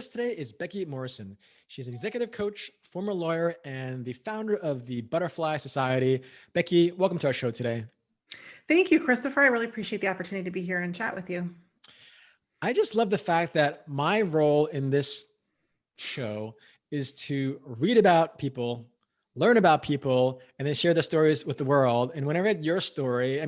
guest today is Becky Morrison. She's an executive coach, former lawyer, and the founder of the Butterfly Society. Becky, welcome to our show today. Thank you, Christopher. I really appreciate the opportunity to be here and chat with you. I just love the fact that my role in this show is to read about people, learn about people, and then share their stories with the world. And when I read your story,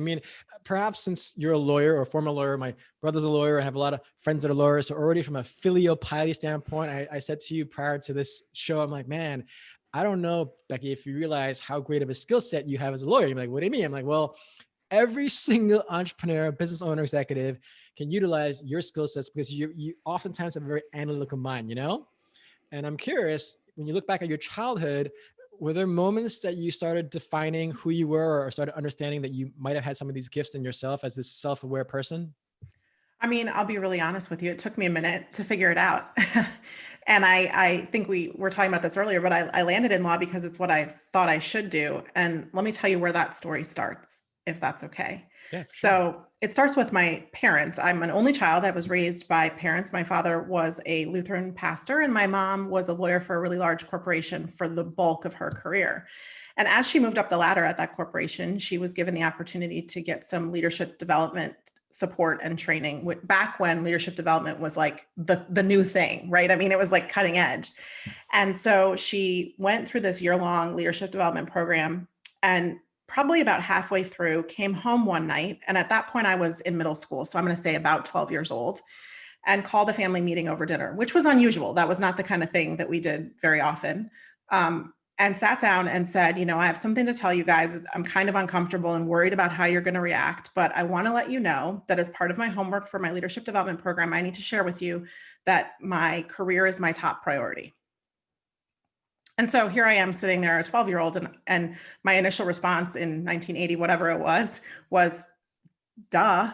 perhaps since you're a lawyer or former lawyer, my brother's a lawyer, I have a lot of friends that are lawyers. So already from a filial piety standpoint, I said to you prior to this show, I'm like, man, I don't know, Becky, if you realize how great of a skill set you have as a lawyer. You're like, what do you mean? I'm like, well, every single entrepreneur, business owner, executive can utilize your skill sets because you oftentimes have a very analytical mind, you know? And I'm curious, when you look back at your childhood, were there moments that you started defining who you were or started understanding that you might have had some of these gifts in yourself as this self-aware person? I'll be really honest with you. It took me a minute to figure it out. And I think we were talking about this earlier, but I landed in law because it's what I thought I should do. And let me tell you where that story starts, if that's okay. Yeah, for sure. So it starts with my parents. I'm an only child. I was raised by parents. My father was a Lutheran pastor, and my mom was a lawyer for a really large corporation for the bulk of her career. And as she moved up the ladder at that corporation, she was given the opportunity to get some leadership development support and training back when leadership development was like the new thing, right? I mean, it was like cutting edge. And so she went through this year-long leadership development program, and probably about halfway through came home one night. And at that point I was in middle school. So I'm going to say about 12 years old, and called a family meeting over dinner, which was unusual. That was not the kind of thing that we did very often. And sat down and said, I have something to tell you guys. I'm kind of uncomfortable and worried about how you're going to react, but I want to let you know that as part of my homework for my leadership development program, I need to share with you that my career is my top priority. And so here I am sitting there, a 12-year-old, and my initial response in 1980, whatever it was, duh.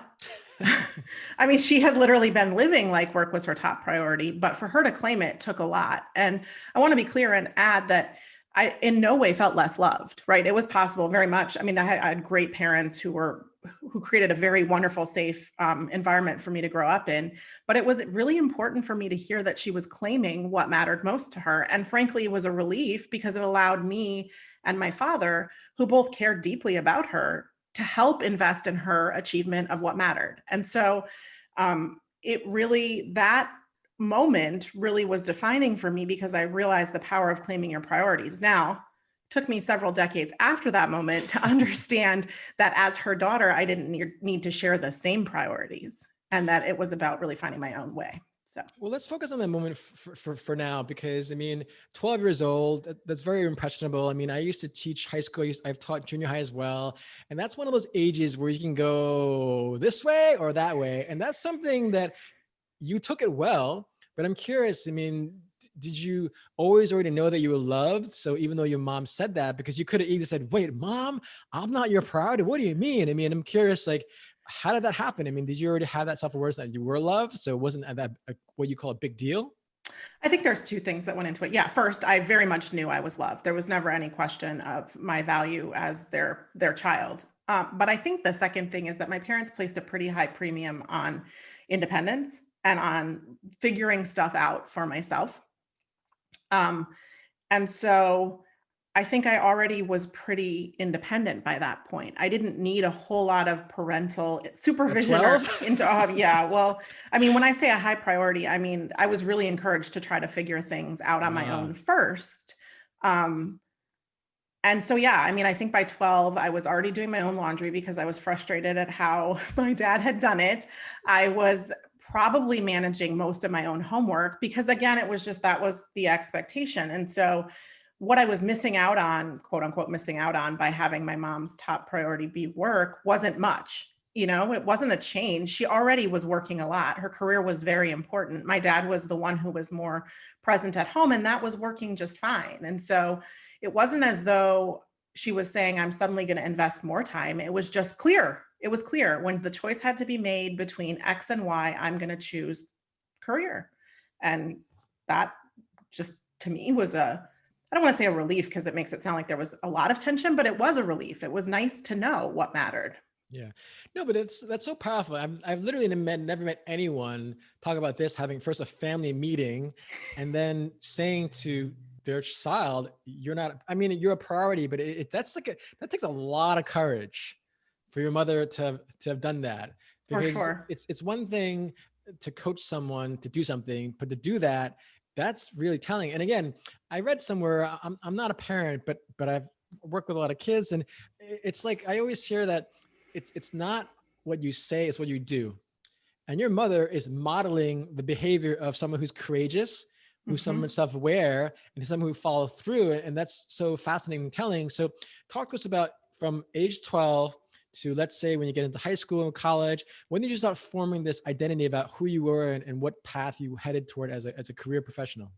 I mean, she had literally been living like work was her top priority, but for her to claim it took a lot. And I want to be clear and add that I in no way felt less loved, right? It was possible very much. I mean, I had great parents who created a very wonderful, safe environment for me to grow up in. But it was really important for me to hear that she was claiming what mattered most to her. And frankly, it was a relief because it allowed me and my father, who both cared deeply about her, to help invest in her achievement of what mattered. And so that moment really was defining for me because I realized the power of claiming your priorities. Now, it took me several decades after that moment to understand that as her daughter, I didn't need to share the same priorities, and that it was about really finding my own way. So, well, let's focus on that moment for now, because 12 years old, that's very impressionable. I used to teach high school. I've taught junior high as well. And that's one of those ages where you can go this way or that way. And that's something that you took it well, but I'm curious, did you always already know that you were loved? So even though your mom said that, because you could have either said, wait, mom, I'm not your priority. What do you mean? I'm curious, like, how did that happen? Did you already have that self-awareness that you were loved? So it wasn't that what you call a big deal? I think there's two things that went into it. Yeah, first, I very much knew I was loved. There was never any question of my value as their child. But I think the second thing is that my parents placed a pretty high premium on independence and on figuring stuff out for myself. And so I think I already was pretty independent by that point. I didn't need a whole lot of parental supervision or into, when I say a high priority, I was really encouraged to try to figure things out on my own first. And so, I think by 12, I was already doing my own laundry because I was frustrated at how my dad had done it. I was probably managing most of my own homework because, again, that was the expectation. And so what I was missing out on, quote unquote, missing out on by having my mom's top priority be work wasn't much. It wasn't a change. She already was working a lot. Her career was very important. My dad was the one who was more present at home, and that was working just fine. And so it wasn't as though she was saying, I'm suddenly going to invest more time. It was just clear. It was clear when the choice had to be made between X and Y, I'm going to choose career. And that just, to me, was I don't want to say a relief because it makes it sound like there was a lot of tension, but it was a relief. It was nice to know what mattered. Yeah. No, but that's so powerful. I've literally never met anyone talk about this, having first a family meeting and then saying to their child, you're not, I mean, you're a priority, but that's like that takes a lot of courage for your mother to have done that, For because sure. it's one thing to coach someone to do something, but to do that, that's really telling. And again, I read somewhere, I'm not a parent, but I've worked with a lot of kids, and it's like, I always hear that it's not what you say, it's what you do. And your mother is modeling the behavior of someone who's courageous, who's someone Hmm. self-aware, and someone who follows through. And that's so fascinating and telling. So talk to us about from age 12 to, let's say, when you get into high school and college, when did you start forming this identity about who you were and what path you headed toward as a career professional?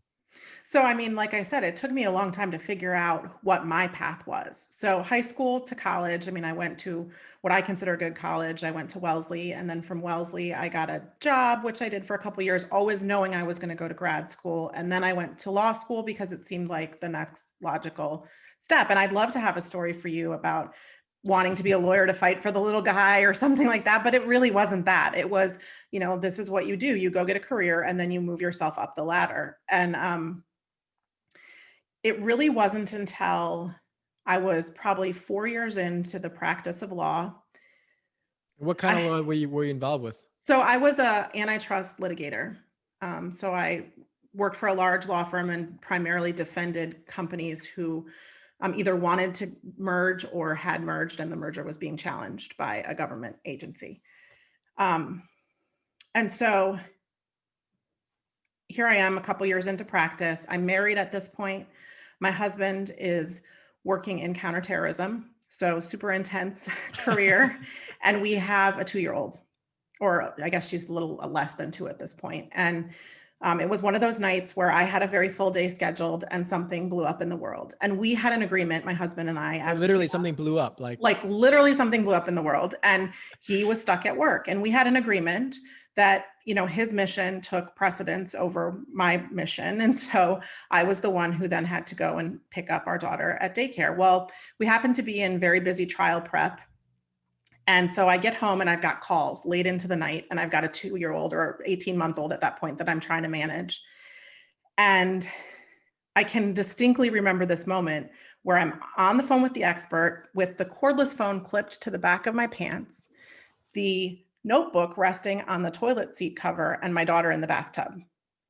So, I mean, like I said, it took me a long time to figure out what my path was. So, high school to college, I mean, I went to what I consider a good college. I went to Wellesley, and then from Wellesley, I got a job, which I did for a couple of years, always knowing I was going to go to grad school. And then I went to law school because it seemed like the next logical step. And I'd love to have a story for you about wanting to be a lawyer to fight for the little guy or something like that, but it really wasn't that. It was, this is what you do. You go get a career and then you move yourself up the ladder. And it really wasn't until I was probably 4 years into the practice of law. What kind of I law were you involved with? so I was a antitrust litigator. So I worked for a large law firm and primarily defended companies who either wanted to merge or had merged, and the merger was being challenged by a government agency. Um, and so here I am a couple years into practice. I'm married at this point. My husband is working in counterterrorism, so super intense career. And we have a 2-year-old, or I guess she's a little less than 2 at this point. And it was one of those nights where I had a very full day scheduled and something blew up in the world. And we had an agreement, my husband and I, Like as literally between something us, blew up. like literally something blew up in the world, and he was stuck at work, and we had an agreement that his mission took precedence over my mission, and so I was the one who then had to go and pick up our daughter at daycare. Well, we happened to be in very busy trial prep, and so I get home and I've got calls late into the night, and I've got a 2-year-old or 18-month-old at that point that I'm trying to manage. And I can distinctly remember this moment where I'm on the phone with the expert with the cordless phone clipped to the back of my pants, the notebook resting on the toilet seat cover, and my daughter in the bathtub.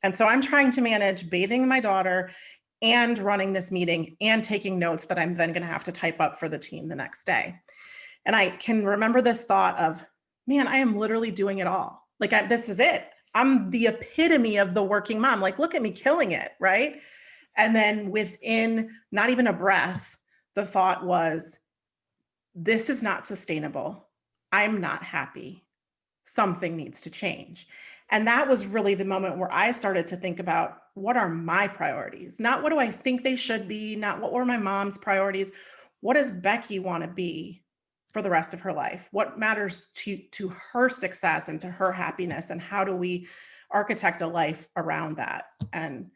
And so I'm trying to manage bathing my daughter and running this meeting and taking notes that I'm then going to have to type up for the team the next day. And I can remember this thought of, man, I am literally doing it all. Like, this is it. I'm the epitome of the working mom. Like, look at me killing it, right? And then within not even a breath, the thought was, this is not sustainable. I'm not happy. Something needs to change. And that was really the moment where I started to think about, what are my priorities? Not what do I think they should be, not what were my mom's priorities. What does Becky want to be for the rest of her life? What matters to her success and to her happiness? And how do we architect a life around that? And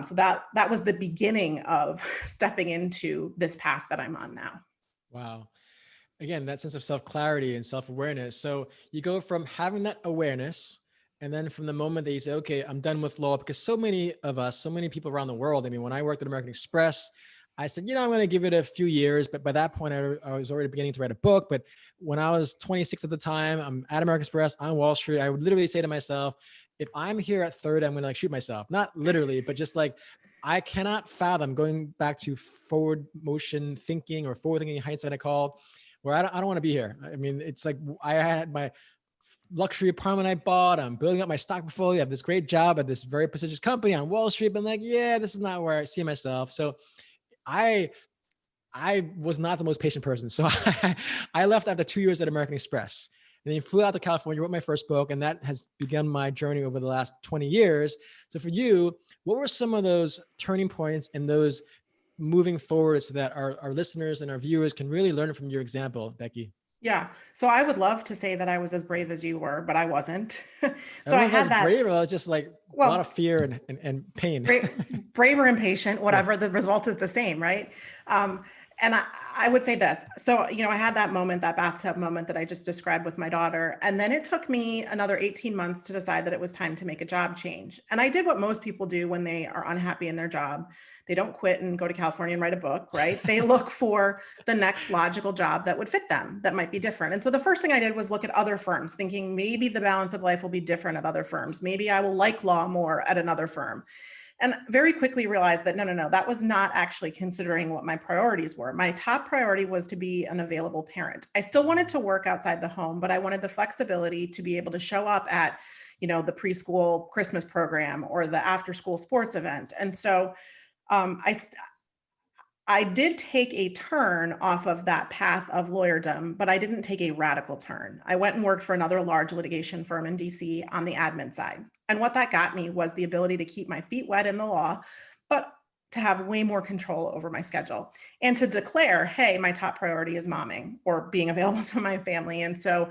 so that was the beginning of stepping into this path that I'm on now. Wow. Again, that sense of self-clarity and self-awareness. So you go from having that awareness, and then from the moment that you say, okay, I'm done with law, because so many of us, so many people around the world, I mean, when I worked at American Express, I said, I'm going to give it a few years. But by that point, I was already beginning to write a book. But when I was 26 at the time, I'm at American Express on Wall Street. I would literally say to myself, if I'm here at 30, I'm going to like shoot myself. Not literally, but just like, I cannot fathom going back to forward motion thinking, or forward thinking hindsight, I call, where I don't want to be here. I mean, it's like, I had my luxury apartment I bought. I'm building up my stock portfolio. I have this great job at this very prestigious company on Wall Street. But I'm like, yeah, this is not where I see myself. So I I was not the most patient person. So I left after 2 years at American Express. And then flew out to California, wrote my first book, and that has begun my journey over the last 20 years. So for you, what were some of those turning points and those moving forward so that our listeners and our viewers can really learn from your example, Becky? Yeah. So I would love to say that I was as brave as you were, but I wasn't. I So don't I know if I was had that, brave or I was just like a lot of well, fear and pain. brave or impatient, Yeah. whatever, the result is the same, right? Um, And I would say this. So, I had that moment, that bathtub moment that I just described with my daughter. And then it took me another 18 months to decide that it was time to make a job change. And I did what most people do when they are unhappy in their job. They don't quit and go to California and write a book, right? They look for the next logical job that would fit them, that might be different. And so the first thing I did was look at other firms, thinking maybe the balance of life will be different at other firms. Maybe I will like law more at another firm. And very quickly realized that no, that was not actually considering what my priorities were. My top priority was to be an available parent. I still wanted to work outside the home, but I wanted the flexibility to be able to show up at, the preschool Christmas program or the after school sports event. And so um, I, I did take a turn off of that path of lawyerdom, but I didn't take a radical turn. I went and worked for another large litigation firm in DC on the admin side. And what that got me was the ability to keep my feet wet in the law, but to have way more control over my schedule and to declare, hey, my top priority is momming or being available to my family. And so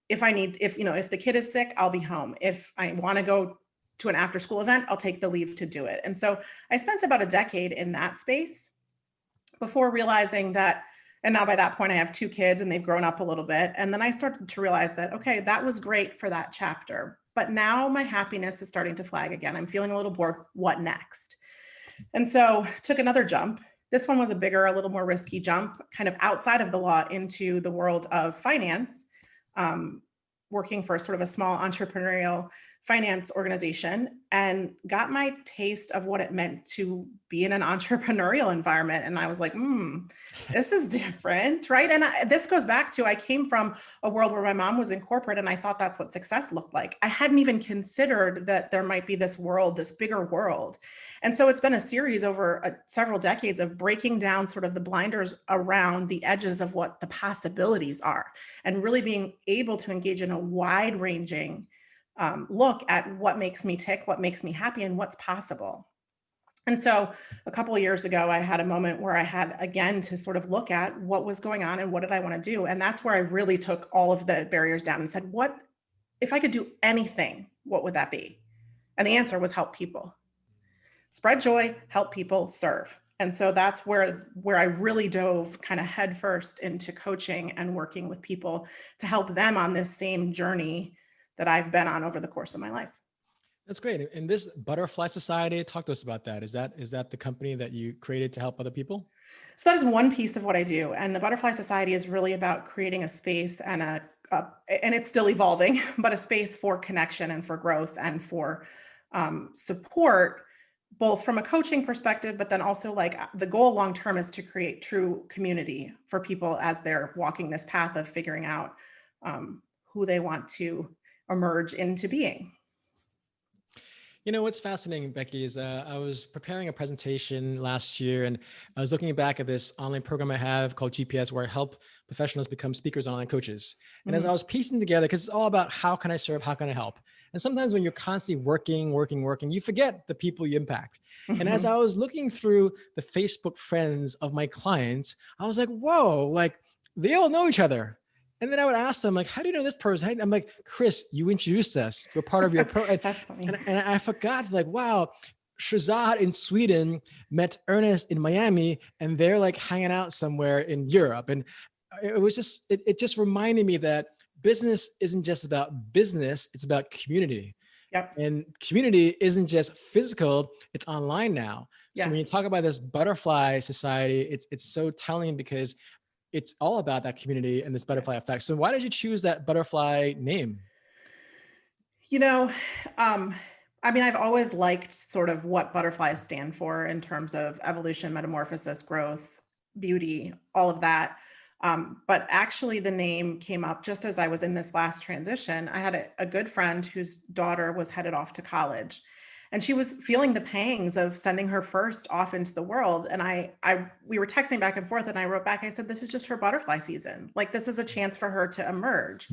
if the kid is sick, I'll be home. If I want to go to an after school event, I'll take the leave to do it. And so I spent about a decade in that space before realizing that, and now by that point I have two kids and they've grown up a little bit. And then I started to realize that, okay, that was great for that chapter, but now my happiness is starting to flag again. I'm feeling a little bored. What next? And so took another jump. This one was a bigger, a little more risky jump, kind of outside of the law into the world of finance, working for sort of a small entrepreneurial finance organization, and got my taste of what it meant to be in an entrepreneurial environment. And I was like, this is different, right? And this goes back to, I came from a world where my mom was in corporate and I thought that's what success looked like. I hadn't even considered that there might be this world, this bigger world. And so it's been a series over several decades of breaking down sort of the blinders around the edges of what the possibilities are, and really being able to engage in a wide ranging look at what makes me tick, what makes me happy, and what's possible. And so a couple of years ago, I had a moment where I had, again, to sort of look at what was going on and what did I want to do. And that's where I really took all of the barriers down and said, what, if I could do anything, what would that be? And the answer was help people. Spread joy, help people, serve. And so that's where I really dove kind of headfirst into coaching and working with people to help them on this same journey that I've been on over the course of my life. That's great. And this Butterfly Society, talk to us about that. Is that the company that you created to help other people? So that is one piece of what I do. And the Butterfly Society is really about creating a space and and it's still evolving, but a space for connection and for growth and for support, both from a coaching perspective, but then also like the goal long-term is to create true community for people as they're walking this path of figuring out who they want to emerge into being. What's fascinating, Becky, is I was preparing a presentation last year and I was looking back at this online program I have called GPS, where I help professionals become speakers and online coaches. And as I was piecing together, because it's all about how can I serve, how can I help? And sometimes when you're constantly working, you forget the people you impact. And as I was looking through the Facebook friends of my clients, I was like, whoa, like they all know each other. And then I would ask them, like, how do you know this person? I'm like, Chris, you introduced us. We're part of your program. That's funny. And I forgot, like, wow, Shazad in Sweden met Ernest in Miami, and they're like hanging out somewhere in Europe. And it was just, it just reminded me that business isn't just about business, it's about community. Yep. And community isn't just physical, it's online now. Yes. So when you talk about this Butterfly Society, it's so telling because it's all about that community and this butterfly effect. So why did you choose that butterfly name? I've always liked sort of what butterflies stand for in terms of evolution, metamorphosis, growth, beauty, all of that. But actually the name came up just as I was in this last transition. I had a good friend whose daughter was headed off to college. And she was feeling the pangs of sending her first off into the world. And we were texting back and forth, and I wrote back, I said, this is just her butterfly season. Like, this is a chance for her to emerge.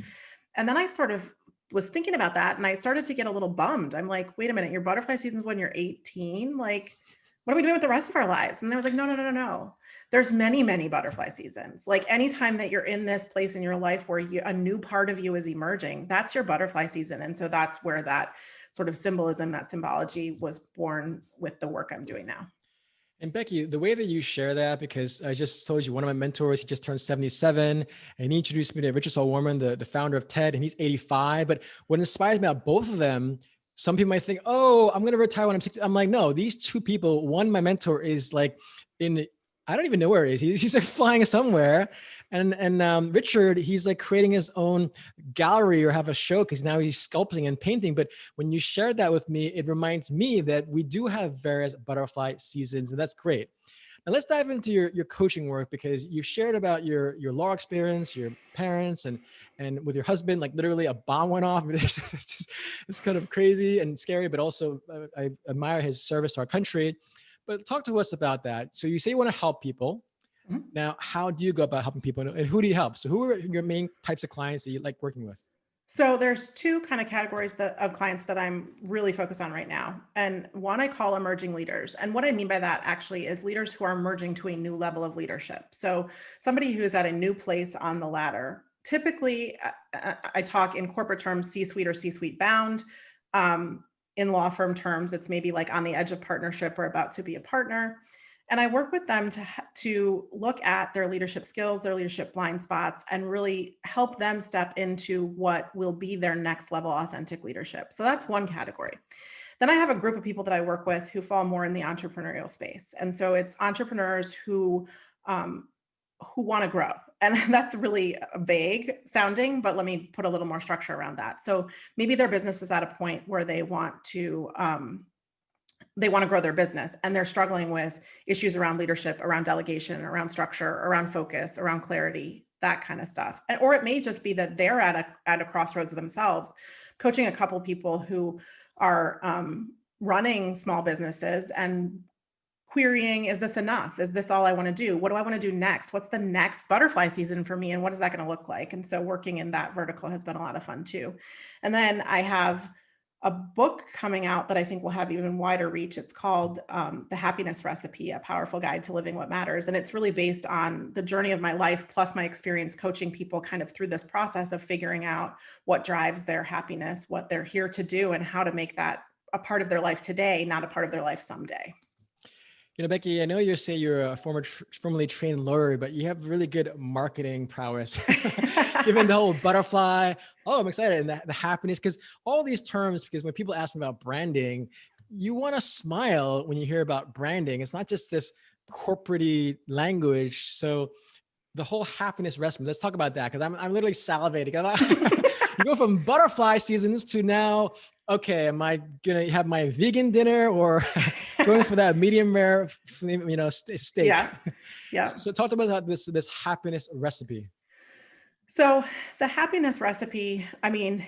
And then I sort of was thinking about that, and I started to get a little bummed. I'm like, wait a minute, your butterfly season's when you're 18? Like, what are we doing with the rest of our lives? And I was like, no. There's many, many butterfly seasons. Like, anytime that you're in this place in your life where a new part of you is emerging, that's your butterfly season. And so that's where that sort of symbolism, that symbology was born with the work I'm doing now. And Becky, the way that you share that, because I just told you one of my mentors, he just turned 77 and he introduced me to Richard Saul Warman, the founder of TED, and he's 85. But what inspires me about both of them, some people might think, oh, I'm going to retire when I'm 60. I'm like, no, these two people, one, my mentor is like in, I don't even know where he is. He's like flying somewhere. And Richard, he's like creating his own gallery or have a show because now he's sculpting and painting. But when you shared that with me, it reminds me that we do have various butterfly seasons, and that's great. Now let's dive into your coaching work, because you shared about your law experience, your parents, and with your husband, like literally a bomb went off. It's kind of crazy and scary, but also I admire his service to our country. But talk to us about that. So you say you want to help people. Mhm. Now, how do you go about helping people, and who do you help? So who are your main types of clients that you like working with? So there's two kind of categories of clients that I'm really focused on right now. And one I call emerging leaders. And what I mean by that actually is leaders who are emerging to a new level of leadership. So somebody who's at a new place on the ladder. Typically, I talk in corporate terms, C-suite or C-suite bound. In law firm terms, it's maybe like on the edge of partnership or about to be a partner. And I work with them to look at their leadership skills, their leadership blind spots, and really help them step into what will be their next level authentic leadership. So that's one category. Then I have a group of people that I work with who fall more in the entrepreneurial space. And so it's entrepreneurs who want to grow. And that's really vague sounding, but let me put a little more structure around that. So maybe their business is at a point where they want to grow their business and they're struggling with issues around leadership, around delegation, around structure, around focus, around clarity, that kind of stuff. Or it may just be that they're at a crossroads themselves, coaching a couple people who are running small businesses and querying, is this enough? Is this all I want to do? What do I want to do next? What's the next butterfly season for me? And what is that going to look like? And so working in that vertical has been a lot of fun too. And then I have a book coming out that I think will have even wider reach. It's called The Happiness Recipe, A Powerful Guide to Living What Matters. And it's really based on the journey of my life, plus my experience coaching people kind of through this process of figuring out what drives their happiness, what they're here to do, and how to make that a part of their life today, not a part of their life someday. You know, Becky, I know you're a formerly trained lawyer, but you have really good marketing prowess. Given the whole butterfly, oh, I'm excited, and the happiness, because all these terms, because when people ask me about branding, you want to smile when you hear about branding. It's not just this corporate language. So the whole happiness recipe, let's talk about that, because I'm literally salivating. You go from butterfly seasons to now, okay, am I gonna have my vegan dinner or going for that medium rare, steak? Yeah. Yeah. So talk about this happiness recipe. So the happiness recipe, I mean,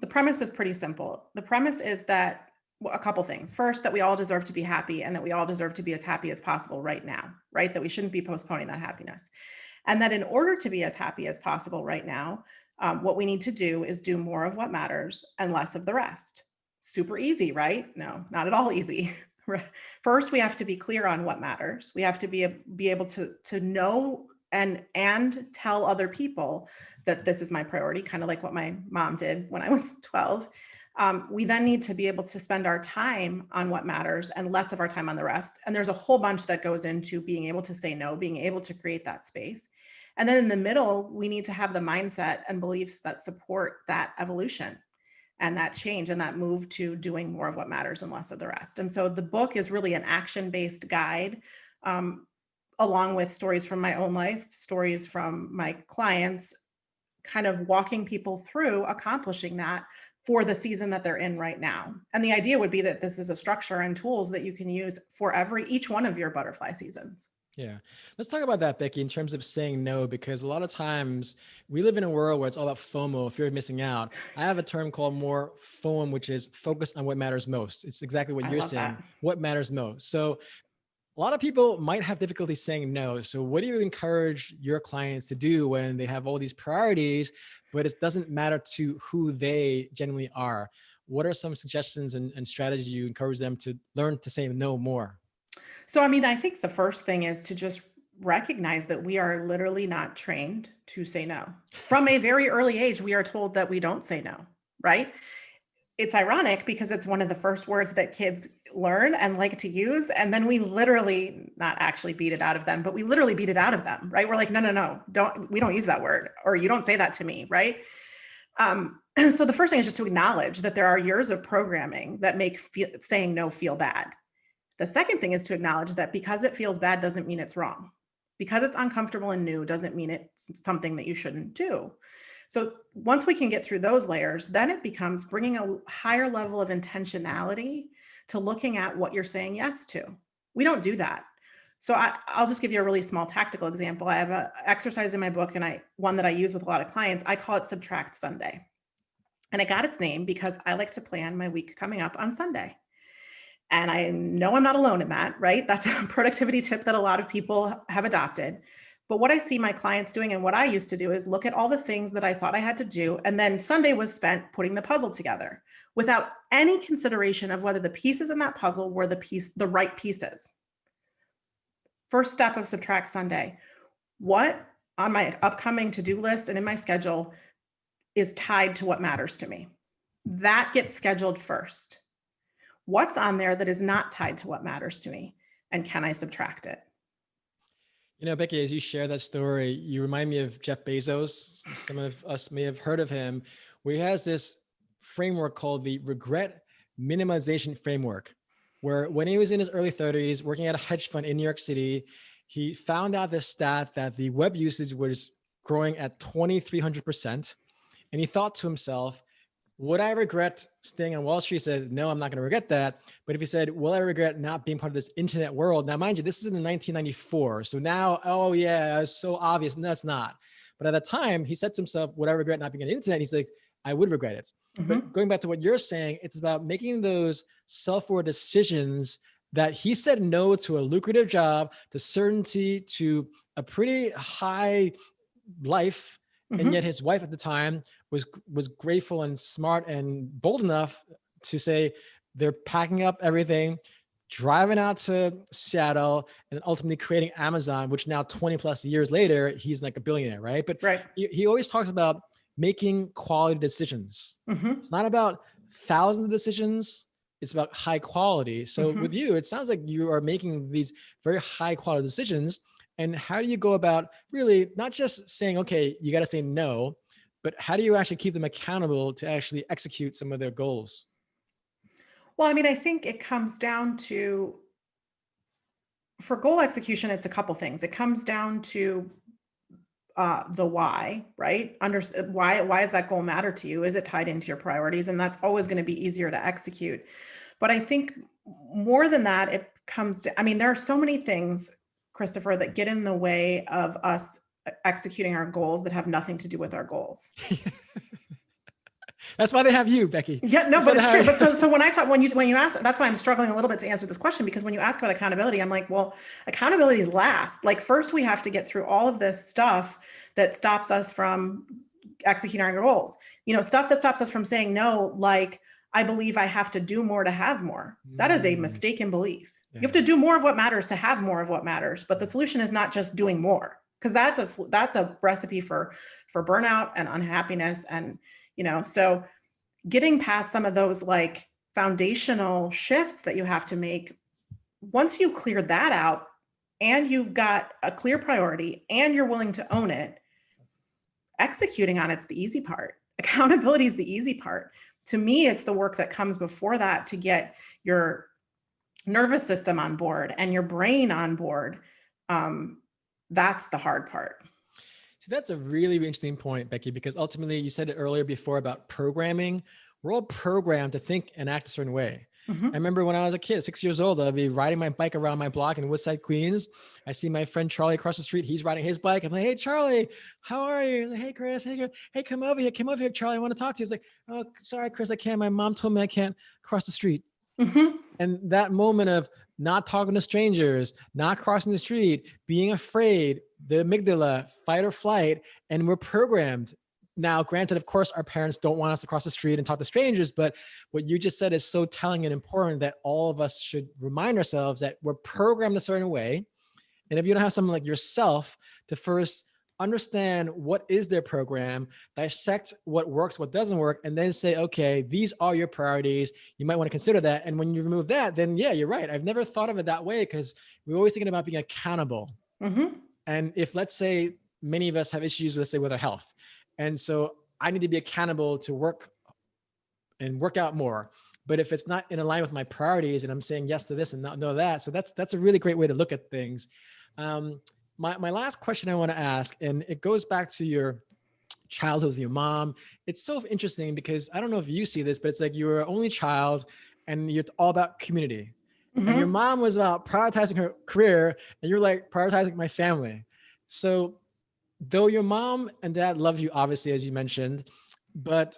the premise is pretty simple. The premise is that a couple things. First, that we all deserve to be happy and that we all deserve to be as happy as possible right now, right? That we shouldn't be postponing that happiness. And that in order to be as happy as possible right now, what we need to do is do more of what matters and less of the rest. Super easy, right? No, not at all easy. First, we have to be clear on what matters. We have to be able to know and tell other people that this is my priority, kind of like what my mom did when I was 12. We then need to be able to spend our time on what matters and less of our time on the rest. And there's a whole bunch that goes into being able to say no, being able to create that space. And then in the middle, we need to have the mindset and beliefs that support that evolution and that change and that move to doing more of what matters and less of the rest. And so the book is really an action-based guide, along with stories from my own life, stories from my clients, kind of walking people through accomplishing that for the season that they're in right now. And the idea would be that this is a structure and tools that you can use for each one of your butterfly seasons. Yeah. Let's talk about that, Becky, in terms of saying no, because a lot of times we live in a world where it's all about FOMO, fear of missing out. I have a term called more FOM, which is focus on what matters most. It's exactly what I you're love saying, that. what matters most. So a lot of people might have difficulty saying no. So what do you encourage your clients to do when they have all these priorities, but it doesn't matter to who they genuinely are? What are some suggestions and strategies you encourage them to learn to say no more? So, I mean, I think the first thing is to just recognize that we are literally not trained to say no. From a very early age, we are told that we don't say no, right? it's ironic because it's one of the first words that kids learn and like to use. And then we literally, not actually beat it out of them, but we literally beat it out of them, right? We're like, no, we don't use that word, or you don't say that to me, right? So the first thing is just to acknowledge that there are years of programming that make saying no feel bad. The second thing is to acknowledge that because it feels bad doesn't mean it's wrong. Because it's uncomfortable and new doesn't mean it's something that you shouldn't do. So once we can get through those layers, then it becomes bringing a higher level of intentionality to looking at what you're saying yes to. We don't do that. So I'll just give you a really small tactical example. I have an exercise in my book, and one that I use with a lot of clients. I call it Subtract Sunday. And it got its name because I like to plan my week coming up on Sunday. And I know I'm not alone in that, right? That's a productivity tip that a lot of people have adopted. But what I see my clients doing, and what I used to do, is look at all the things that I thought I had to do. And then Sunday was spent putting the puzzle together without any consideration of whether the pieces in that puzzle were the right pieces. First step of Subtract Sunday. What on my upcoming to-do list and in my schedule is tied to what matters to me? That gets scheduled first. What's on there that is not tied to what matters to me? And can I subtract it? You know, Becky, as you share that story, you remind me of Jeff Bezos. Some of us may have heard of him, where he has this framework called the regret minimization framework, where when he was in his early 30s, working at a hedge fund in New York City, he found out this stat that the web usage was growing at 2,300%. And he thought to himself, would I regret staying on Wall Street? He said, no, I'm not going to regret that. But if he said, will I regret not being part of this internet world? Now, mind you, this is in 1994. So now, oh yeah, it's so obvious. No, it's not. But at the time, he said to himself, would I regret not being on the internet? He's like, I would regret it. Mm-hmm. But going back to what you're saying, it's about making those self-aware decisions that he said no to a lucrative job, to certainty, to a pretty high life. Mm-hmm. And yet his wife at the time was grateful and smart and bold enough to say they're packing up everything, driving out to Seattle, and ultimately creating Amazon, which now 20 plus years later, he's like a billionaire, right? But right. He always talks about making quality decisions. Mm-hmm. It's not about thousands of decisions. It's about high quality. So mm-hmm. with you, it sounds like you are making these very high quality decisions. And how do you go about really not just saying, okay, you got to say no, but how do you actually keep them accountable to actually execute some of their goals? Well, I mean, I think it comes down to, for goal execution, it's a couple things. It comes down to the why, right? Why does that goal matter to you? Is it tied into your priorities? And that's always going to be easier to execute. But I think more than that, it comes to, I mean, there are so many things, Christopher, that get in the way of us executing our goals that have nothing to do with our goals. That's why they have you, Becky. Yeah, no, but it's true. But so when I talk, when you ask, that's why I'm struggling a little bit to answer this question, because when you ask about accountability, I'm like, well, accountability is last. Like first we have to get through all of this stuff that stops us from executing our goals. You know, stuff that stops us from saying no, like I believe I have to do more to have more. That is a mistaken belief. Yeah. You have to do more of what matters to have more of what matters. But the solution is not just doing more, because that's a recipe for burnout and unhappiness. And, you know, so getting past some of those like foundational shifts that you have to make, once you clear that out and you've got a clear priority and you're willing to own it, executing on it's the easy part. Accountability is the easy part. To me, it's the work that comes before that to get your nervous system on board and your brain on board. That's the hard part. So that's a really interesting point, Becky, because ultimately you said it earlier before about programming. We're all programmed to think and act a certain way. Mm-hmm. I remember when I was a kid, 6 years old, I'd be riding my bike around my block in Woodside, Queens. I see my friend Charlie across the street. He's riding his bike. I'm like, hey, Charlie, how are you? He's like, hey, Chris, hey, come over here, Charlie. I want to talk to you. He's like, oh, sorry, Chris, I can't. My mom told me I can't cross the street. Mm-hmm. And that moment of not talking to strangers, not crossing the street, being afraid, the amygdala, fight or flight, and we're programmed. Now, granted, of course, our parents don't want us to cross the street and talk to strangers, but what you just said is so telling and important that all of us should remind ourselves that we're programmed a certain way. And if you don't have someone like yourself to first understand what is their program, dissect what works, what doesn't work, and then say, okay, these are your priorities. You might want to consider that. And when you remove that, then yeah, you're right. I've never thought of it that way because we're always thinking about being accountable. Mm-hmm. And if, let's say, many of us have issues, let's say, with our health, and so I need to be accountable to work and work out more. But if it's not in line with my priorities and I'm saying yes to this and not no to that, so that's a really great way to look at things. My last question I want to ask, and it goes back to your childhood with your mom. It's so interesting because I don't know if you see this, but it's like you're an only child and you're all about community. And your Mm-hmm. mom was about prioritizing her career and you're like prioritizing my family. So though your mom and dad love you, obviously, as you mentioned, but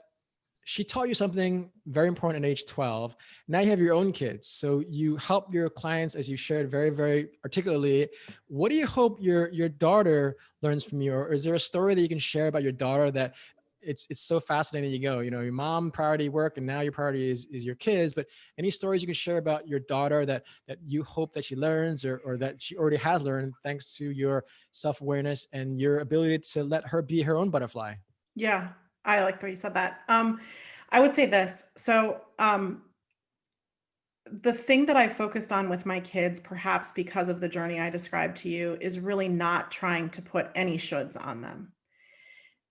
she taught you something very important at age 12. Now you have your own kids. So you help your clients, as you shared very, very articulately. What do you hope your daughter learns from you? Or is there a story that you can share about your daughter that it's so fascinating? You go, your mom priority work and now your priority is your kids, but any stories you can share about your daughter that you hope that she learns or that she already has learned thanks to your self-awareness and your ability to let her be her own butterfly? Yeah, I like the way you said that. I would say this. So, the thing that I focused on with my kids, perhaps because of the journey I described to you, is really not trying to put any shoulds on them.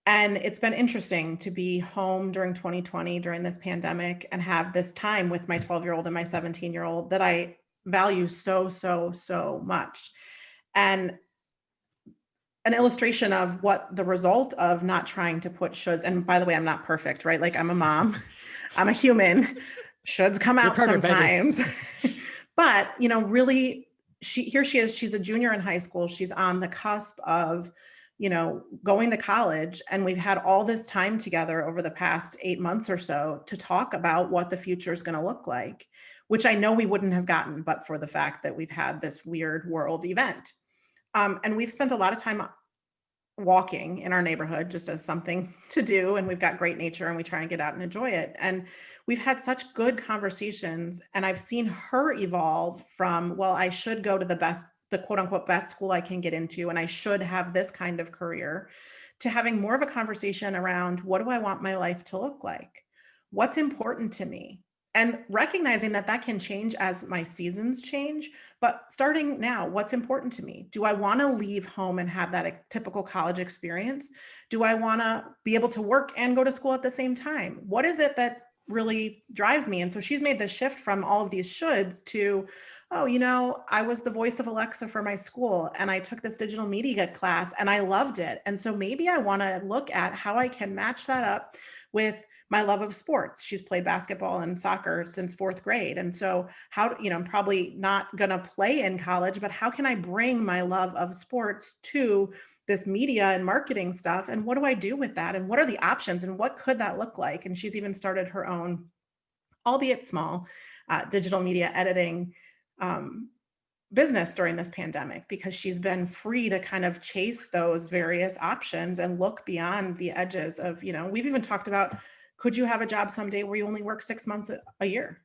And it's been interesting to be home during 2020, during this pandemic, and have this time with my 12-year-old and my 17-year-old that I value so, so, so much. And an illustration of what the result of not trying to put shoulds, and by the way, I'm not perfect, right? Like I'm a mom, I'm a human, shoulds come You're out perfect, Becky. sometimes. But, really, here she is, she's a junior in high school. She's on the cusp of, going to college. And we've had all this time together over the past 8 months or so to talk about what the future is going to look like, which I know we wouldn't have gotten, but for the fact that we've had this weird world event. And we've spent a lot of time walking in our neighborhood just as something to do. And we've got great nature and we try and get out and enjoy it. And we've had such good conversations. And I've seen her evolve from, well, I should go to the quote unquote best school I can get into, and I should have this kind of career, to having more of a conversation around, what do I want my life to look like? What's important to me? And recognizing that that can change as my seasons change. But starting now, what's important to me? Do I want to leave home and have that typical college experience? Do I want to be able to work and go to school at the same time? What is it that really drives me? And so she's made the shift from all of these shoulds to, oh, I was the voice of Alexa for my school and I took this digital media class and I loved it. And so maybe I want to look at how I can match that up with my love of sports. She's played basketball and soccer since fourth grade. And so I'm probably not going to play in college, but how can I bring my love of sports to this media and marketing stuff? And what do I do with that? And what are the options? And what could that look like? And she's even started her own, albeit small, digital media editing business during this pandemic, because she's been free to kind of chase those various options and look beyond the edges of, we've even talked about, could you have a job someday where you only work 6 months a year?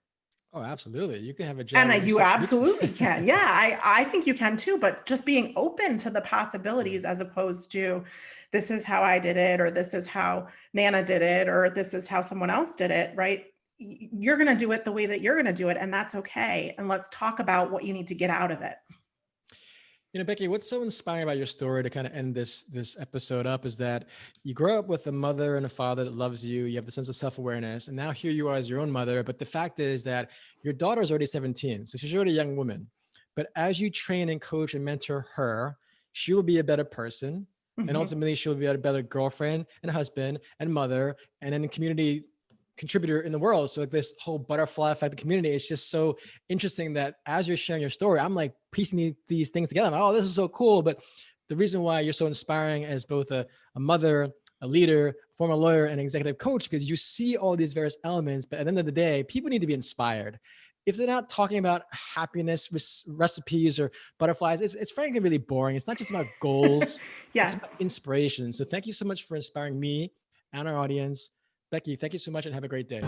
Oh, absolutely. You can have a job And every you 6 weeks. absolutely can. Yeah, I think you can too, but just being open to the possibilities as opposed to, this is how I did it, or this is how Nana did it, or this is how someone else did it, right? You're going to do it the way that you're going to do it. And that's okay. And let's talk about what you need to get out of it. Becky, what's so inspiring about your story to kind of end this episode up is that you grow up with a mother and a father that loves you. You have the sense of self-awareness, and now here you are as your own mother. But the fact is that your daughter is already 17, so she's already a young woman. But as you train and coach and mentor her, she will be a better person, and ultimately she'll be a better girlfriend and husband and mother, and then community contributor in the world. So like this whole butterfly effect community, it's just so interesting that as you're sharing your story, I'm like piecing these things together. I'm like, oh, this is so cool. But the reason why you're so inspiring as both a mother, a leader, former lawyer, and executive coach, because you see all these various elements. But at the end of the day, people need to be inspired. If they're not talking about happiness recipes or butterflies, it's frankly really boring. It's not just about goals. Yes. It's about inspiration. So thank you so much for inspiring me and our audience. Becky, thank you so much and have a great day.